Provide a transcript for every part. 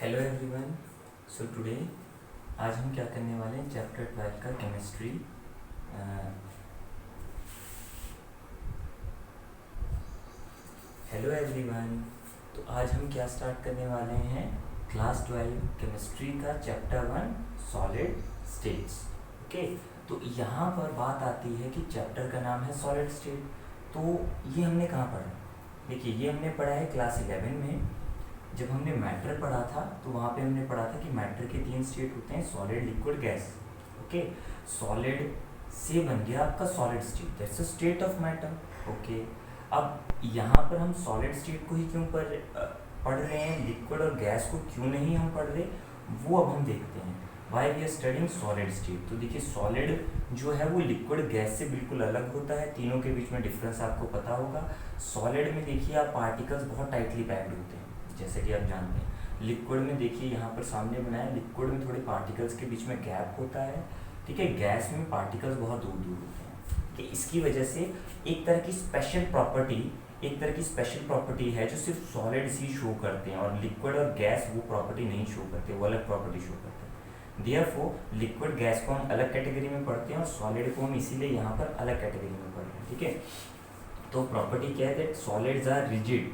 Hello everyone. So today आज हम क्या करने वाले हैं, चैप्टर 12 का केमिस्ट्री। Hello everyone. तो आज हम क्या स्टार्ट करने वाले हैं, क्लास 12 केमिस्ट्री का चैप्टर 1 सॉलिड स्टेट्स। ओके, तो यहाँ पर बात आती है कि चैप्टर का नाम है सॉलिड स्टेट। तो ये हमने कहाँ पढ़ा? देखिए, ये हमने पढ़ा है क्लास 11 में। जब हमने मैटर पढ़ा था तो वहाँ पे हमने पढ़ा था कि मैटर के 3 स्टेट होते हैं, solid, liquid, gas. Okay, solid से बन गया आपका solid state, that's a state of matter. Okay, अब यहाँ पर हम सॉलिड स्टेट को ही क्यों पढ़ रहे हैं, लिक्विड और गैस को क्यों नहीं हम पढ़ रहे, वो अब हम देखते हैं। Why we are studying solid state. तो देखिए, सॉलिड जो है वो लिक्विड गैस से बिल्कुल अलग होता है, तीनों के बीच में डिफरेंस आपको पता होगा। सॉलिड में देखिए आप पार्टिकल्स बहुत टाइटली पैक्ड होते हैं, जैसे कि आप जानते हैं। लिक्विड में देखिए यहाँ पर सामने बनाया, लिक्विड में थोड़े पार्टिकल्स के बीच में गैप होता है, ठीक है। गैस में पार्टिकल्स बहुत दूर दूर होते हैं, कि इसकी वजह से एक तरह की स्पेशल प्रॉपर्टी है जो सिर्फ सॉलिड्स ही शो करते हैं, और लिक्विड और गैस वो प्रॉपर्टी नहीं शो करते, वो अलग प्रॉपर्टी शो करते हैं। देयरफॉर लिक्विड गैस को हम अलग कैटेगरी में पढ़ते हैं और सॉलिड को हम इसीलिए यहाँ पर अलग कैटेगरी में पढ़ते हैं, ठीक है। तो प्रॉपर्टी क्या है, that solids are rigid.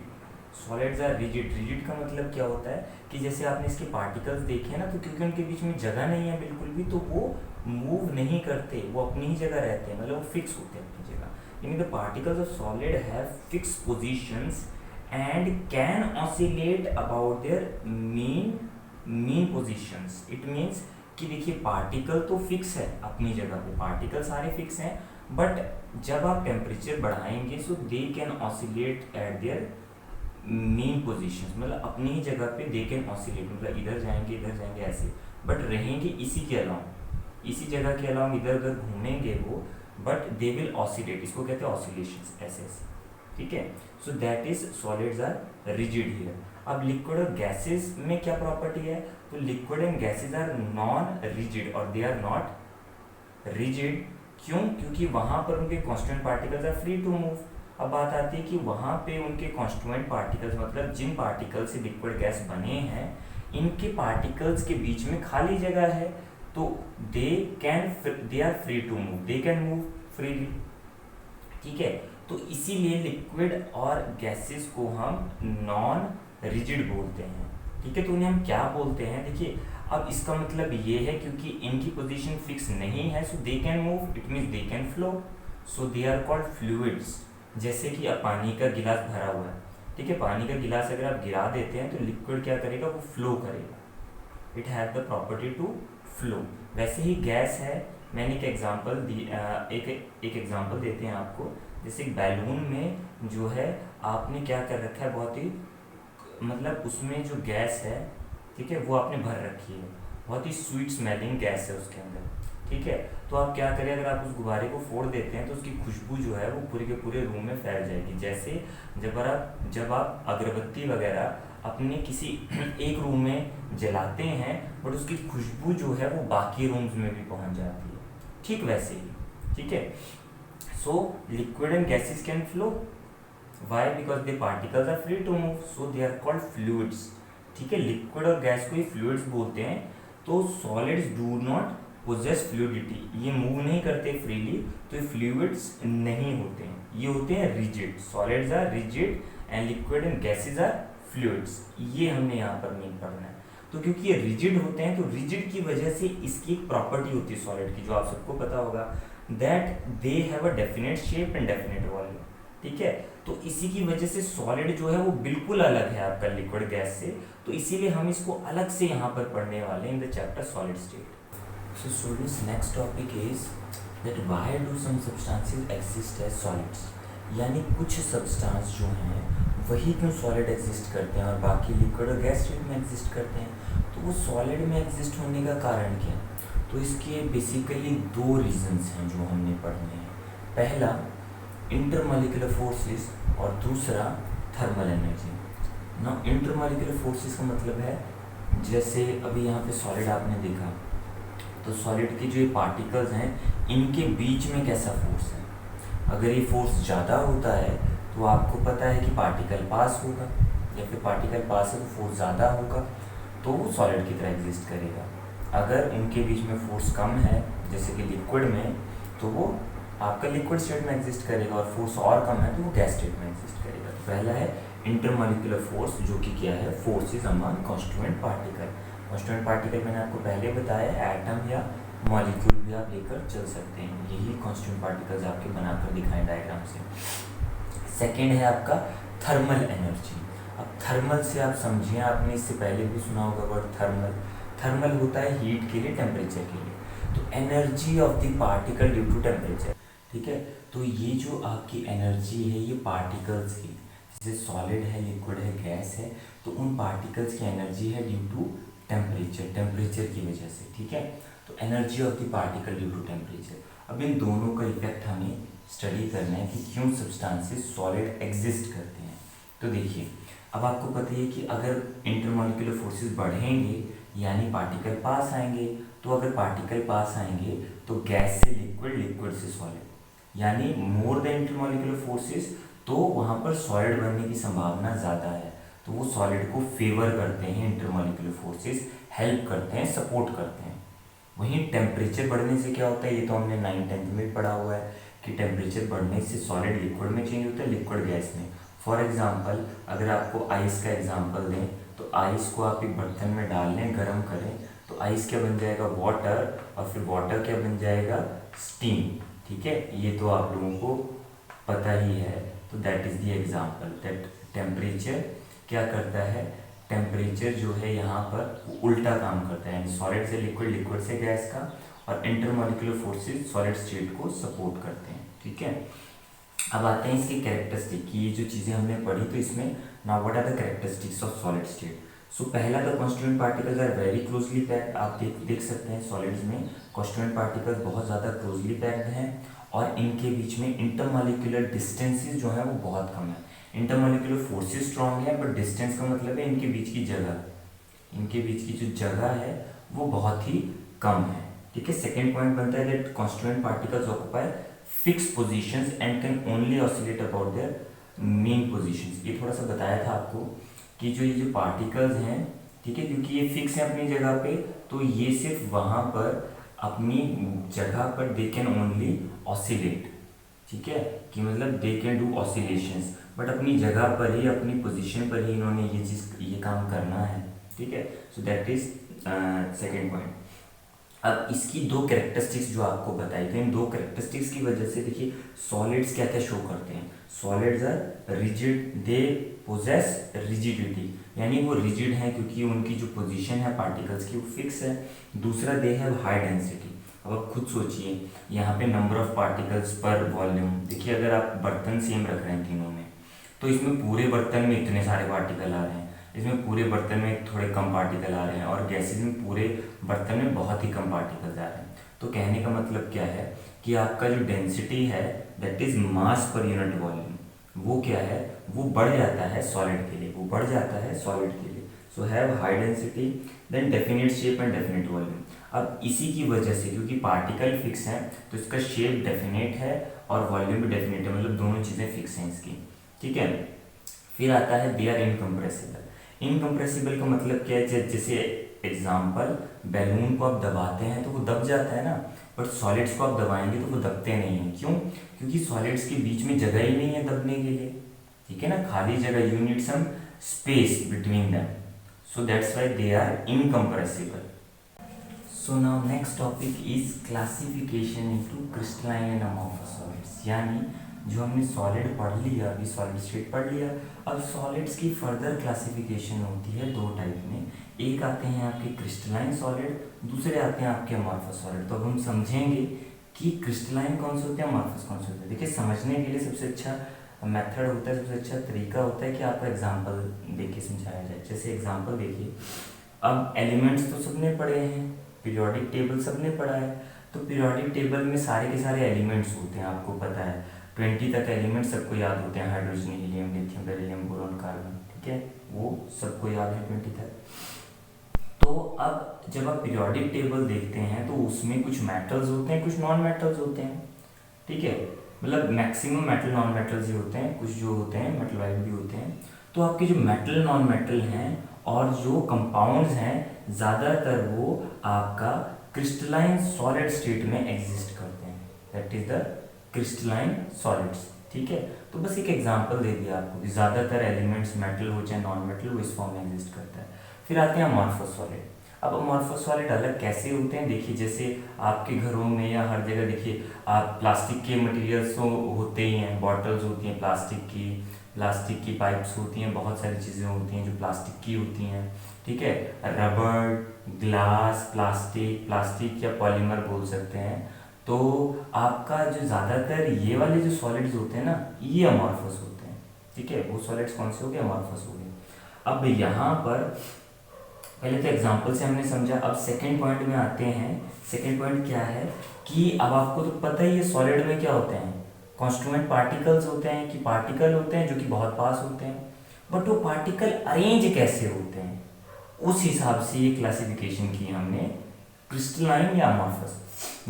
Solids are rigid. Rigid का मतलब क्या होता है कि जैसे आपने इसके पार्टिकल्स देखे हैं ना, तो क्योंकि उनके बीच में जगह नहीं है बिल्कुल भी, तो वो मूव नहीं करते, वो अपनी ही जगह रहते हैं, मतलब वो फिक्स होते हैं अपनी जगह। यानी the particles of solid have fix positions and can oscillate about their mean positions. It means कि देखिए, पार्टिकल तो फिक्स है अपनी जगह पे, पार्टिकल सारे फिक्स हैं, बट जब आप टेम्परेचर बढ़ाएंगे so they can oscillate at their mean positions, मतलब अपनी ही जगह पे दे कैन ऑसिलेट, मतलब इधर जाएंगे ऐसे, बट रहेंगे इसी के अलाउंग, इसी जगह के अलाउंग इधर उधर घूमेंगे वो, बट दे विल ऑसिलेट, इसको कहते हैं ऑसिलेशंस, ऐसे ऐसे, ठीक है। So that is solids are rigid here. अब लिक्विड और गैसेस में क्या प्रॉपर्टी है, तो liquid and gases are non rigid और दे आर नॉट रिजिड। क्यों? क्योंकि वहां पर उनके constant particles are free to move. अब बात आती है कि वहाँ पे उनके कॉन्स्टिट्यूएंट पार्टिकल्स, मतलब जिन पार्टिकल से लिक्विड गैस बने हैं, इनके पार्टिकल्स के बीच में खाली जगह है, तो they are free to move, they can move freely, ठीक है। तो इसीलिए लिक्विड और गैसेस को हम नॉन रिजिड बोलते हैं, ठीक है। तो उन्हें हम क्या बोलते हैं, देखिए, अब इसका मतलब ये है क्योंकि इनकी पोजीशन फिक्स नहीं है, so they can move, it means they can flow, so they are called fluids. जैसे कि अब पानी का गिलास भरा हुआ है, ठीक है, पानी का गिलास अगर आप गिरा देते हैं तो लिक्विड क्या करेगा, वो फ्लो करेगा, it has the property to flow. वैसे ही गैस है, मैंने एक एग्जांपल दी, एक एग्जांपल देते हैं आपको। जैसे बैलून में जो है आपने क्या कर रखा है, बहुत ही मतलब उसमें जो गैस है, ठीक है, वो आपने भर रखी है, बहुत ही स्वीट स्मेलिंग गैस है उसके अंदर, ठीक है। तो आप क्या करें, अगर आप उस गुब्बारे को फोड़ देते हैं तो उसकी खुशबू जो है वो पूरे के पूरे रूम में फैल जाएगी। जैसे जब आप अगरबत्ती वगैरह अपने किसी एक रूम में जलाते हैं, बट उसकी खुशबू जो है वो बाकी रूम्स में भी पहुंच जाती है, ठीक वैसे ही, ठीक है। So liquid and gases can flow, why? Because they particles are free to move, so they are called fluids, ठीक है। लिक्विड और गैस को ही फ्लूइड्स बोलते हैं। तो solids do not possess fluidity, ये मूव नहीं करते फ्रीली, तो ये फ्लूइड्स नहीं होते हैं, ये होते हैं rigid. Solids are rigid and liquid and gases are fluids, ये हमने यहाँ पर मेन पढ़ना है। तो क्योंकि ये रिजिड होते हैं, तो रिजिड की वजह से इसकी एक प्रॉपर्टी होती है सॉलिड की, जो आप सबको पता होगा, that they have a definite shape and definite volume, ठीक है। तो इसी की वजह से सॉलिड जो है वो बिल्कुल अलग है आपका लिक्विड गैस से, तो इसीलिए हम इसको अलग से यहाँ पर पढ़ने वाले हैं in the chapter solid state. So students, next topic is that why do some substances exist as solids, यानी कुछ सब्सटेंस जो हैं वही क्यों सॉलिड एग्जिस्ट करते हैं और बाकी लिक्विड और गैस स्टेट में एग्जिस्ट करते हैं। तो वो सॉलिड में एग्जिस्ट होने का कारण क्या है, तो इसके बेसिकली 2 रीजंस हैं जो हमने पढ़ने हैं। पहला इंटरमॉलिक्यूलर फोर्सेस और दूसरा थर्मल एनर्जी। ना इंटरमॉलिक्यूलर फोर्सेस का मतलब है, जैसे अभी यहाँ पे सॉलिड आपने देखा, तो सॉलिड के जो ये पार्टिकल्स हैं इनके बीच में कैसा फोर्स है। अगर ये फोर्स ज़्यादा होता है तो आपको पता है कि पार्टिकल पास होगा, या फिर पार्टिकल पास है तो फोर्स ज़्यादा होगा। तो वो सॉलिड की तरह एग्जिस्ट करेगा। अगर उनके बीच में फोर्स कम है जैसे कि लिक्विड में, तो वो आपका लिक्विड स्टेट में एग्जिस्ट करेगा, और फोर्स और कम है तो वो गैस स्टेट में एग्जिस्ट करेगा। तो पहला है इंटरमॉलिक्यूलर फोर्स, जो कि क्या है, forces among constituent particle. Constituent particle मैंने आपको पहले बताया, एटम या मॉलिक्यूल भी आप लेकर चल सकते हैं। यही कॉन्स्टिट्यूएंट पार्टिकल्स आपके बनाकर दिखाएं डायग्राम से। सेकेंड है आपका थर्मल एनर्जी। अब थर्मल से आप समझिए, आपने इससे पहले भी सुना होगा वर्ड थर्मल। थर्मल होता है हीट के लिए, टेम्परेचर के लिए। तो energy of the particle due to temperature, ठीक है। तो ये जो आपकी एनर्जी है ये पार्टिकल्स की, जैसे सॉलिड है, लिक्विड है, गैस है, तो उन पार्टिकल्स की एनर्जी है ड्यू टू टेम्परेचर, टेम्परेचर की वजह से, ठीक है। तो energy of the particle due to temperature. अब इन दोनों का इफेक्ट हमें स्टडी करना है कि क्यों सब्सटेंसेस सॉलिड एग्जिस्ट करते हैं। तो देखिए, अब आपको पता है कि अगर इंटरमॉलिक्यूलर फोर्सेस बढ़ेंगे यानी पार्टिकल पास आएंगे, तो अगर पार्टिकल पास आएंगे तो गैस से लिक्विड, लिक्विड से सॉलिड, यानी मोर देन इंटरमॉलिक्यूलर फोर्सेस, तो वहाँ पर सॉलिड बनने की संभावना ज़्यादा है। तो वो सॉलिड को फेवर करते हैं, इंटरमॉलिक्यूलर फोर्सेस हेल्प करते हैं, सपोर्ट करते हैं। वहीं टेम्परेचर बढ़ने से क्या होता है, ये तो हमने 9th-10th में पढ़ा हुआ है कि टेम्परेचर बढ़ने से सॉलिड लिक्विड में चेंज होता है, लिक्विड गैस में। फॉर एग्जांपल, अगर आपको आइस का एग्जांपल दें, तो आइस को आप एक बर्तन में डाल लें, गर्म करें, तो आइस क्या बन जाएगा, वाटर, और फिर वाटर क्या बन जाएगा, स्टीम, ठीक है। ये तो आप लोगों को पता ही है। तो that is the example that temperature क्या करता है, टेम्परेचर जो है यहाँ पर उल्टा काम करता है, यानी सॉलिड से लिक्विड, लिक्विड से गैस का, और इंटरमॉलिक्यूलर फोर्सेस सॉलिड स्टेट को सपोर्ट करते हैं, ठीक है। अब आते हैं इसकी कैरेक्टरिस्टिक की, ये जो चीज़ें हमने पढ़ी, तो इसमें now what are the characteristics of solid state. So पहला, the constituent particles are very closely packed. आप देख सकते हैं सॉलिड्स में कॉन्स्टिट्यूएंट पार्टिकल्स बहुत ज़्यादा क्लोजली पैक्ड हैं, और इनके बीच में इंटरमॉलिक्यूलर डिस्टेंसेस जो है वो बहुत कम है। इंटरमॉलिक्यूलर फोर्सेस स्ट्रॉन्ग है, बट डिस्टेंस का मतलब है इनके बीच की जगह, इनके बीच की जो जगह है वो बहुत ही कम है, ठीक है। सेकेंड पॉइंट बनता है that constituent particles occupy fix positions and can only oscillate about their main positions. ये थोड़ा सा बताया था आपको कि जो ये जो पार्टिकल्स हैं, ठीक है, क्योंकि ये फिक्स है अपनी जगह पे, तो ये सिर्फ वहाँ पर अपनी जगह पर दे कैन ओनली ऑसिलेट, ठीक है, कि मतलब they can do oscillations, but अपनी जगह पर ही, अपनी पोजीशन पर ही इन्होंने ये काम करना है, ठीक है। So that is second point. अब इसकी दो कैरेक्टरिस्टिक्स जो आपको बताई थी, इन दो कैरेक्टरिस्टिक्स की वजह से देखिए सॉलिड्स क्या क्या शो करते हैं। Solids are rigid, they possess rigidity, यानी वो रिजिड हैं क्योंकि उनकी जो पोजीशन है पार्टिकल्स की वो फिक्स है। दूसरा, दे हैव हाई डेंसिटी। अब आप खुद सोचिए, यहाँ पे नंबर ऑफ पार्टिकल्स पर वॉल्यूम, देखिए अगर आप बर्तन सेम रख रहे हैं तीनों में, तो इसमें पूरे बर्तन में इतने सारे पार्टिकल आ रहे हैं, इसमें पूरे बर्तन में थोड़े कम पार्टिकल आ रहे हैं, और गैसेज में पूरे बर्तन में बहुत ही कम पार्टिकल्स आ रहे हैं। तो कहने का मतलब क्या है कि आपका जो डेंसिटी है, that is mass per unit volume, वो क्या है, वो बढ़ जाता है सॉलिड के लिए, वो बढ़ जाता है सॉलिड के लिए। So have high density, then definite shape and definite volume. अब इसी की वजह से, क्योंकि पार्टिकल फिक्स हैं, तो इसका शेप डेफिनेट है और वॉल्यूम भी डेफिनेट है, मतलब दोनों चीज़ें फिक्स हैं इसकी, ठीक है। फिर आता है दे आर इनकम्प्रेसिबल। इनकम्प्रेसिबल का मतलब क्या है, जैसे एग्जाम्पल, बैलून को आप दबाते हैं तो वो दब जाता है ना, बट सॉलिड्स को आप दबाएंगे तो वो दबते नहीं हैं। क्यों? क्योंकि सॉलिड्स के बीच में जगह ही नहीं है दबने के लिए, ठीक है ना, खाली जगह, you need some space between them, so that's why they are incompressible. So now next topic is classification into crystalline and amorphous solids, यानी जो हमने सॉलिड पढ़ लिया, अभी सॉलिड स्टेट पढ़ लिया, अब सॉलिड्स की फर्दर क्लासिफिकेशन होती है दो टाइप में। एक आते हैं आपके क्रिस्टलाइन सॉलिड, दूसरे आते हैं आपके अमॉर्फस सॉलिड। तो अब हम समझेंगे कि क्रिस्टलाइन कौन से होते हैं, अमॉर्फस कौन से होते हैं। देखिए, समझने के लिए सबसे अच्छा मेथड होता है, सबसे अच्छा तरीका होता है कि आपको एग्जाम्पल देके समझाया जाए। जैसे एग्जाम्पल देखिए, अब एलिमेंट्स तो सबने पढ़े हैं, पीरियोडिक टेबल सबने पढ़ा है, तो पीरियोडिक टेबल में सारे के सारे एलिमेंट्स होते हैं, आपको पता है 20 तक एलिमेंट सबको याद होते हैं, hydrogen, helium, lithium, beryllium, boron, carbon, ठीक है, वो सबको याद है 20 तक। तो अब जब आप पीरियोडिक टेबल देखते हैं तो उसमें कुछ मेटल्स होते हैं, कुछ नॉन मेटल्स होते हैं, ठीक है, मतलब मैक्सिमम मेटल नॉन मेटल्स ही होते हैं, कुछ जो होते हैं मेटलॉइड भी होते हैं। तो आपके जो मेटल नॉन मेटल हैं और जो कंपाउंड्स हैं ज़्यादातर वो आपका क्रिस्टलाइन सॉलिड स्टेट में एग्जिस्ट करते हैं, that is the crystalline solids. ठीक है, तो बस एक एग्जांपल दे दिया आपको कि ज़्यादातर एलिमेंट्स मेटल हो चाहे नॉन मेटल वो इस फॉर्म में एग्जिस्ट करता है। फिर आते हैं अमॉर्फस सॉलिड। अब अमॉर्फस सॉलिड अलग कैसे होते हैं, देखिए जैसे आपके घरों में या हर जगह देखिए आप प्लास्टिक के मटेरियल्स तो होते ही हैं, बॉटल्स होती हैं प्लास्टिक की पाइप्स होती हैं, बहुत सारी चीज़ें होती हैं जो प्लास्टिक की होती हैं। ठीक है, रबड़, ग्लास, प्लास्टिक या पॉलीमर बोल सकते हैं। तो आपका जो ज़्यादातर ये वाले जो सॉलिड्स होते हैं ना, ये अमॉर्फस होते हैं। ठीक है, वो सॉलिड्स कौन से हो गए, अमॉर्फस हो गए। अब यहाँ पर पहले तो एग्जाम्पल से हमने समझा, अब सेकेंड पॉइंट में आते हैं। सेकेंड पॉइंट क्या है कि अब आपको तो पता ही है सॉलिड में क्या होते हैं, कॉन्स्टिट्यूएंट पार्टिकल्स होते हैं कि पार्टिकल होते हैं जो कि बहुत पास होते हैं, बट वो पार्टिकल अरेंज कैसे होते हैं उस हिसाब से ये क्लासिफिकेशन की हमने क्रिस्टलाइन या अमॉर्फस।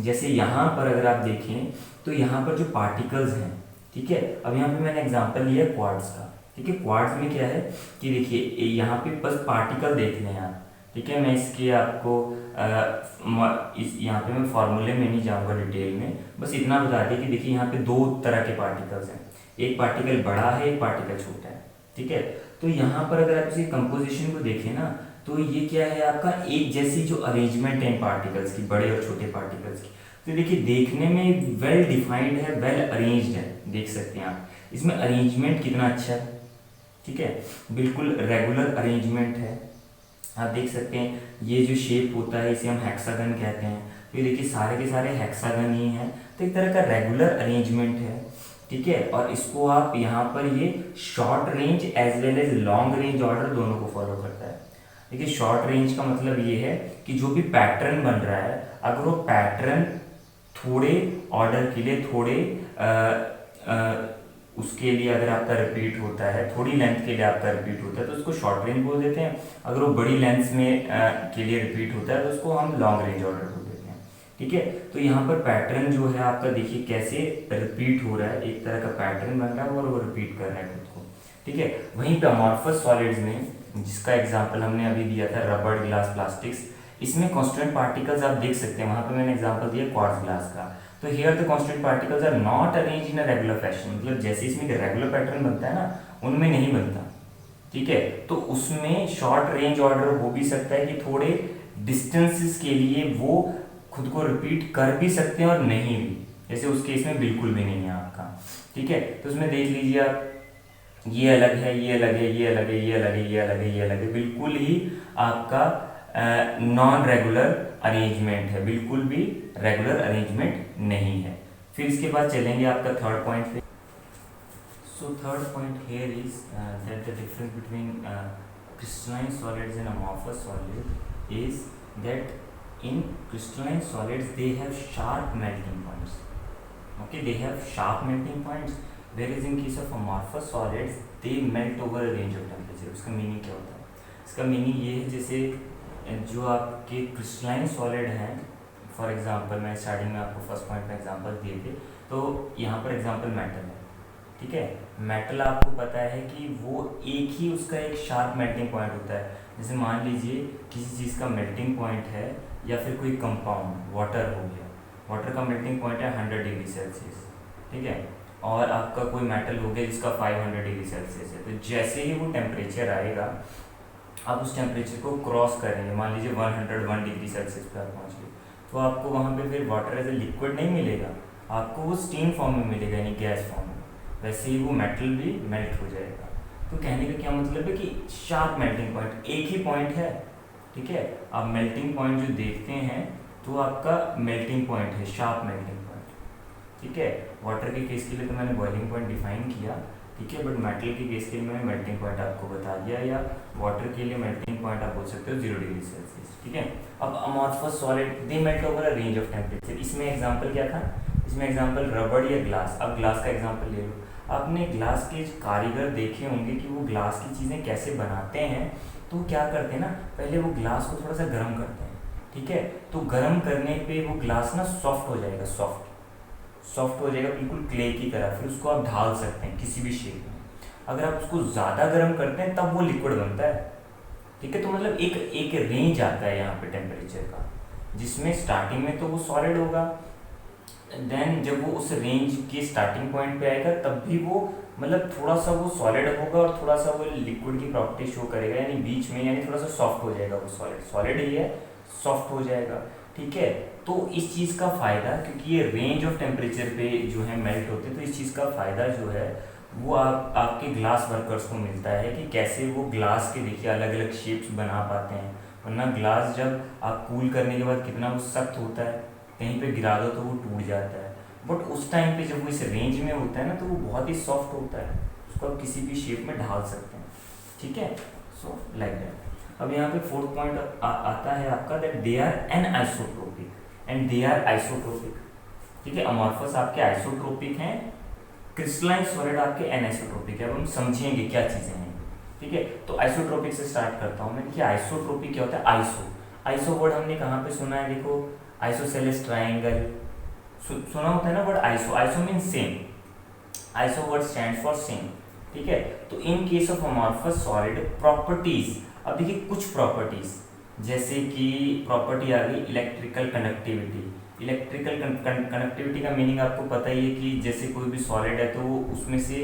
जैसे यहाँ पर अगर आप देखें तो यहाँ पर जो पार्टिकल्स हैं, ठीक है, अब यहाँ पे मैंने एग्जांपल लिया क्वार्ट्ज का। ठीक है, क्वार्ट्ज में क्या है कि देखिए यहाँ पे बस पार्टिकल देख लें आप। ठीक है, मैं इसके आपको यहाँ पे मैं फॉर्मूले में नहीं जाऊँगा डिटेल में, बस इतना बता दिया कि देखिए यहाँ पे दो तरह के पार्टिकल्स हैं, एक पार्टिकल बड़ा है, एक पार्टिकल छोटा है। ठीक है, तो यहाँ पर अगर आप इसी कंपोजिशन को देखें ना, तो ये क्या है आपका एक जैसी जो अरेंजमेंट है पार्टिकल्स की, बड़े और छोटे पार्टिकल्स की। तो देखिए देखने में वेल डिफाइंड है, वेल अरेंज्ड है, देख सकते हैं आप इसमें अरेंजमेंट कितना अच्छा है। ठीक है, बिल्कुल रेगुलर अरेंजमेंट है, आप देख सकते हैं। ये जो शेप होता है इसे हम हेक्सागन कहते हैं, तो ये देखिए सारे के सारे हेक्सागन ही हैं, तो एक तरह का रेगुलर अरेंजमेंट है। ठीक है, और इसको आप यहाँ पर ये short range as well as long range order दोनों को फॉलो करता है। देखिए शॉर्ट रेंज का मतलब ये है कि जो भी पैटर्न बन रहा है, अगर वो पैटर्न थोड़े ऑर्डर के लिए उसके लिए अगर आपका रिपीट होता है, थोड़ी लेंथ के लिए आपका रिपीट होता है तो उसको शॉर्ट रेंज बोल देते हैं। अगर वो बड़ी लेंथ में के लिए रिपीट होता है तो उसको हम लॉन्ग रेंज ऑर्डर बोल देते हैं। ठीक है, तो यहाँ पर पैटर्न जो है आपका देखिए कैसे रिपीट हो रहा है, एक तरह का पैटर्न बन रहा है और वो रिपीट कर रहा है खुद को। ठीक है, वहीं पे अमॉर्फस सॉलिड्स में जिसका एग्जाम्पल हमने अभी दिया था रबड़, ग्लास, प्लास्टिक्स, इसमें कॉन्स्टेंट पार्टिकल्स आप देख सकते हैं, वहाँ पे मैंने एग्जांपल दिया क्वार्ट्ज ग्लास का। तो here the constant particles are not arrange in a regular fashion, मतलब जैसे इसमें रेगुलर पैटर्न बनता है ना, उनमें नहीं बनता। ठीक है, तो उसमें शॉर्ट रेंज ऑर्डर हो भी सकता है कि थोड़े डिस्टेंसेस के लिए वो खुद को रिपीट कर भी सकते हैं और नहीं भी, जैसे उस केस में बिल्कुल भी नहीं है आपका। ठीक है, तो उसमें देख लीजिए आप, ये अलग है, ये अलग है, ये अलग है, ये अलग है, ये अलग है, ये अलग है, बिल्कुल ही आपका नॉन रेगुलर अरेंजमेंट है, बिल्कुल भी रेगुलर अरेंजमेंट नहीं है। फिर इसके बाद चलेंगे आपका थर्ड पॉइंट पे। So third point here is that the difference between crystalline solids and amorphous solid is that in crystalline solids they have sharp melting points. Okay, they have sharp melting points, whereas in case of amorphous solids they melt over a range of temperature. उसका meaning क्या होता है, इसका meaning ये है जैसे जो आपके क्रिस्टलाइन सॉलिड हैं, फॉर एग्जांपल मैं स्टार्टिंग में आपको फर्स्ट पॉइंट में एग्जांपल दिए थे, तो यहाँ पर एग्जांपल मेटल है। ठीक है, मेटल आपको पता है कि वो एक ही उसका एक शार्प मेल्टिंग पॉइंट होता है। जैसे मान लीजिए किसी चीज़ का मेल्टिंग पॉइंट है या फिर कोई कंपाउंड, वाटर हो गया, वाटर का मेल्टिंग पॉइंट है 100 डिग्री सेल्सियस। ठीक है, और आपका कोई मेटल हो गया जिसका 500 डिग्री सेल्सियस है, तो जैसे ही वो टेम्परेचर आएगा आप उस टेम्परेचर को क्रॉस करेंगे, मान लीजिए 101 डिग्री सेल्सियस पर आप पहुँच गए, तो आपको वहाँ पे फिर वाटर एज ए लिक्विड नहीं मिलेगा, आपको वो स्टीम फॉर्म में मिलेगा, यानी गैस फॉर्म में। वैसे ही वो मेटल भी मेल्ट हो जाएगा। तो कहने का क्या मतलब है कि शार्प मेल्टिंग पॉइंट, एक ही पॉइंट है। ठीक है, आप मेल्टिंग पॉइंट जो देखते हैं तो आपका मेल्टिंग पॉइंट है, शार्प मेल्टिंग पॉइंट। ठीक है, वाटर के केस के लिए तो मैंने बॉइलिंग पॉइंट डिफाइन किया, ठीक है, बट मेटल के केस के लिए मैंने मेल्टिंग पॉइंट आपको बता दिया, या वाटर के लिए मेल्टिंग पॉइंट आप बोल सकते हो 0 डिग्री सेल्सियस। ठीक है, अब amorphous solid they melt over a range of temperature. इसमें एग्जाम्पल क्या था, इसमें एग्जाम्पल रबड़ या ग्लास। अब ग्लास का एग्जाम्पल ले लो, आपने ग्लास के कारीगर देखे होंगे कि वो ग्लास की चीज़ें कैसे बनाते हैं। तो क्या करते हैं ना, पहले वो ग्लास को थोड़ा सा गर्म करते हैं। ठीक है, तो गर्म करने पे वो ग्लास ना सॉफ्ट हो जाएगा, सॉफ्ट हो जाएगा बिल्कुल क्ले की तरह। फिर उसको आप ढाल सकते हैं किसी भी शेप में। अगर आप उसको ज़्यादा गर्म करते हैं तब वो लिक्विड बनता है। ठीक है। तो मतलब एक एक रेंज आता है यहाँ पे टेम्परेचर का, जिसमें स्टार्टिंग में तो वो सॉलिड होगा, देन जब वो उस रेंज के स्टार्टिंग पॉइंट पे आएगा तब भी वो मतलब थोड़ा सा वो सॉलिड होगा और थोड़ा सा वो लिक्विड की प्रॉपर्टी शो करेगा, यानी बीच में, यानी थोड़ा सा सॉफ्ट हो जाएगा वो सॉलिड, सॉलिड ही है, सॉफ्ट हो जाएगा। ठीक है। तो इस चीज़ का फ़ायदा, क्योंकि ये रेंज ऑफ टेम्परेचर पे जो है मेल्ट होते हैं, तो इस चीज़ का फ़ायदा जो है वो आपके ग्लास वर्कर्स को मिलता है कि कैसे वो ग्लास के देखिए अलग अलग शेप्स बना पाते हैं। वरना ग्लास जब आप कूल करने के बाद कितना वो सख्त होता है, कहीं पे गिरा दो तो वो टूट जाता है, बट उस टाइम पे जब वो इस रेंज में होता है ना तो वो बहुत ही सॉफ्ट होता है, उसको आप किसी भी शेप में ढाल सकते हैं। ठीक है। So like that. अब यहाँ पे फोर्थ पॉइंट आता है आपका, that they are an isotropic and they are isotropic. ठीक है। अमॉर्फस आपके आइसोट्रोपिक हैं, क्रिस्टलाइन सॉलिड आपके एनआइसोट्रोपिक है। अब हम समझेंगे क्या चीज़ें हैं। ठीक है। तो आइसोट्रोपिक से स्टार्ट करता हूँ मैं। देखिए आइसोट्रोपिक क्या होता है, आइसो वर्ड हमने कहाँ पे सुना है, देखो आइसोसेलेस ट्राइंगल सुना होता है ना word iso mean same, iso word stands for same. ठीक है। तो in case of amorphous solid properties, अब देखिए कुछ प्रॉपर्टीज, जैसे कि प्रॉपर्टी आ गई इलेक्ट्रिकल कंडक्टिविटी। इलेक्ट्रिकल कंडक्टिविटी का मीनिंग आपको पता ही है कि जैसे कोई भी सॉलिड है तो उसमें से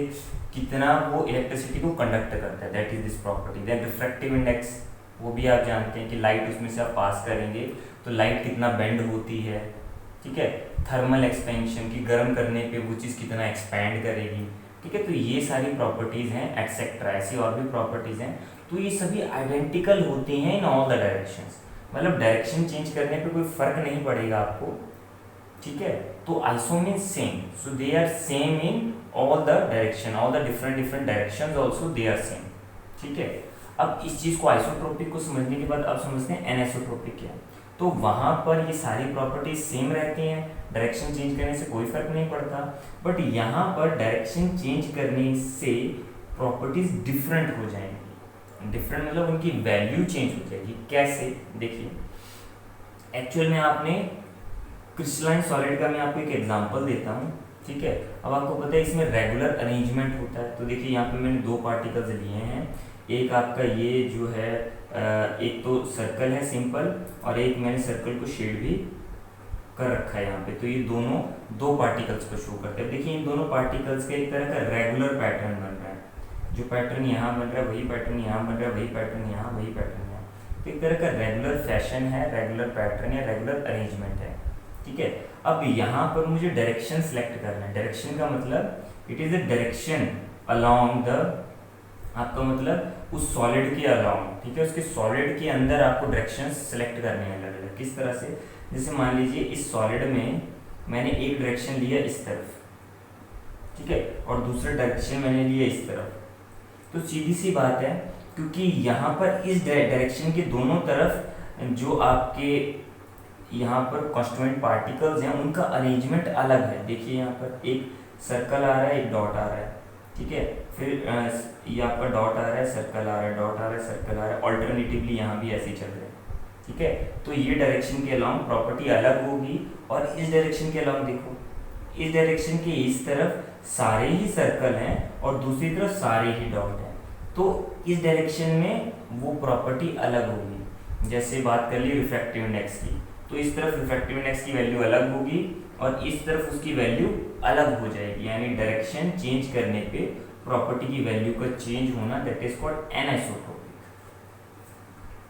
कितना वो इलेक्ट्रिसिटी को कंडक्ट करता है, that is this property. Then refractive index, वो भी आप जानते हैं कि लाइट उसमें से आप पास करेंगे तो लाइट कितना बेंड होती है। ठीक है। थर्मल एक्सपेंशन, की गर्म करने पे वो चीज़ कितना एक्सपैंड करेगी। ठीक है। तो ये सारी प्रॉपर्टीज़ हैं, एक्सेट्रा, ऐसी और भी प्रॉपर्टीज़ हैं। तो ये सभी आइडेंटिकल होती हैं इन ऑल द डायरेक्शंस, मतलब डायरेक्शन चेंज करने पे कोई फर्क नहीं पड़ेगा आपको। ठीक है। तो iso mean same, so they are same in all the direction, all the different directions also they are same. ठीक है। अब इस चीज़ को आइसोट्रोपिक को समझने के बाद अब समझते हैं एनआइसोट्रोपिक क्या है। तो वहाँ पर ये सारी प्रॉपर्टीज सेम रहती हैं, डायरेक्शन चेंज करने से कोई फर्क नहीं पड़ता, बट यहाँ पर डायरेक्शन चेंज करने से प्रॉपर्टीज डिफरेंट हो जाएंगी। डिफरेंट मतलब उनकी वैल्यू चेंज हो जाएगी। कैसे, देखिए एक्चुअल में आपने क्रिस्टलाइन सॉलिड का मैं आपको एक एग्जांपल देता हूँ। ठीक है। अब आपको पता है इसमें रेगुलर अरेंजमेंट होता है। तो देखिए यहाँ पे मैंने दो पार्टिकल्स लिए हैं, एक आपका ये जो है एक तो सर्कल है सिंपल, और एक मैंने सर्कल को शेड भी कर रखा है यहाँ पे। तो ये दोनों दो पार्टिकल्स को शो करते हैं। देखिए इन दोनों पार्टिकल्स का एक तरह का रेगुलर पैटर्न बन रहा है, जो पैटर्न यहाँ बन रहा है वही पैटर्न यहाँ बन रहा है, वही पैटर्न यहाँ, वही पैटर्न यहाँ। तो एक तरह का रेगुलर फैशन है, रेगुलर पैटर्न या रेगुलर अरेंजमेंट है। ठीक है। अब यहाँ पर मुझे डायरेक्शन सेलेक्ट करना है। डायरेक्शन का मतलब it is a direction along the, आपका मतलब उस सॉलिड के अलाउंग। ठीक है। उसके सॉलिड के अंदर आपको डायरेक्शन सेलेक्ट करने हैं अलग अलग। किस तरह से, जैसे मान लीजिए इस सॉलिड में मैंने एक डायरेक्शन लिया इस तरफ, ठीक है, और दूसरा डायरेक्शन मैंने लिया इस तरफ। तो सीधी सी बात है, क्योंकि यहाँ पर इस डायरेक्शन के दोनों तरफ जो आपके यहाँ पर कॉन्स्टिट्यूएंट पार्टिकल्स हैं उनका अरेंजमेंट अलग है। देखिए यहाँ पर एक सर्कल आ रहा है, एक डॉट आ रहा है। ठीक है। फिर ये आपका डॉट आ रहा है, सर्कल आ रहा है, डॉट आ रहा है, सर्कल आ रहा है, ऑल्टरनेटिवली यहाँ भी ऐसे ही चल रहा है। ठीक है। तो ये डायरेक्शन के अलाउंग प्रॉपर्टी अलग होगी, और इस डायरेक्शन के अलाउंग देखो, इस डायरेक्शन के इस तरफ सारे ही सर्कल हैं और दूसरी तरफ सारे ही डॉट हैं, तो इस डायरेक्शन में वो प्रॉपर्टी अलग होगी। जैसे बात कर ली रिफ्रैक्टिव इंडेक्स की, तो इस तरफ रिफ्रैक्टिव इंडेक्स की वैल्यू अलग होगी और इस तरफ उसकी वैल्यू अलग हो जाएगी, यानी डायरेक्शन चेंज करने पे प्रॉपर्टी की वैल्यू का चेंज होना, दैट इज कॉल्ड एनिसोट्रोपिक।